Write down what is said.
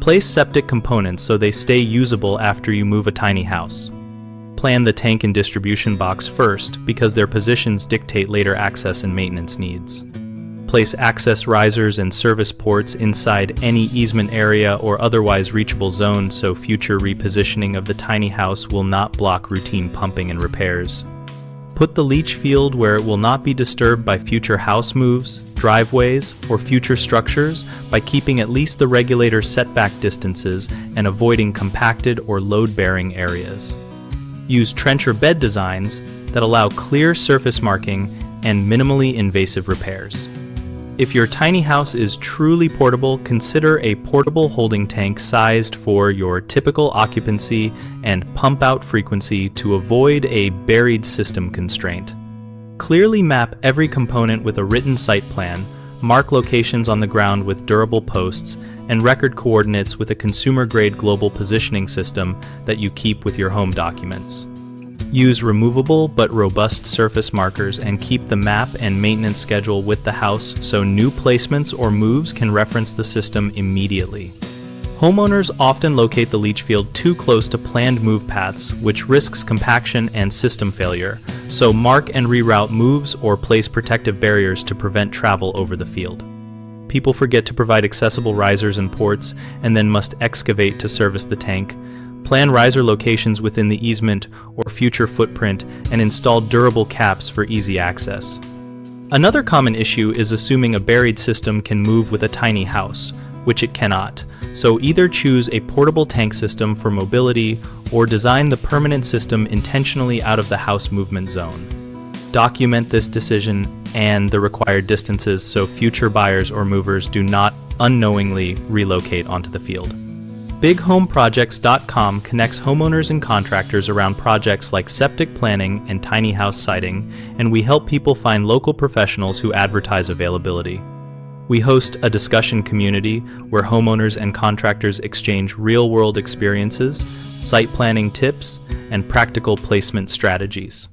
Place septic components so they stay usable after you move a tiny house. Plan the tank and distribution box first because their positions dictate later access and maintenance needs. Place access risers and service ports inside any easement area or otherwise reachable zone so future repositioning of the tiny house will not block routine pumping and repairs. Put the leach field where it will not be disturbed by future house moves, driveways, or future structures by keeping at least the regulator setback distances and avoiding compacted or load-bearing areas. Use trench or bed designs that allow clear surface marking and minimally invasive repairs. If your tiny house is truly portable, consider a portable holding tank sized for your typical occupancy and pump-out frequency to avoid a buried system constraint. Clearly map every component with a written site plan, mark locations on the ground with durable posts, and record coordinates with a consumer-grade global positioning system that you keep with your home documents. Use removable but robust surface markers and keep the map and maintenance schedule with the house so new placements or moves can reference the system immediately. Homeowners often locate the leach field too close to planned move paths, which risks compaction and system failure, so mark and reroute moves or place protective barriers to prevent travel over the field. People forget to provide accessible risers and ports and then must excavate to service the tank. Plan riser locations within the easement or future footprint and install durable caps for easy access. Another common issue is assuming a buried system can move with a tiny house, which it cannot, so either choose a portable tank system for mobility or design the permanent system intentionally out of the house movement zone. Document this decision and the required distances so future buyers or movers do not unknowingly relocate onto the field. BigHomeProjects.com connects homeowners and contractors around projects like septic planning and tiny house siting, and we help people find local professionals who advertise availability. We host a discussion community where homeowners and contractors exchange real-world experiences, site planning tips, and practical placement strategies.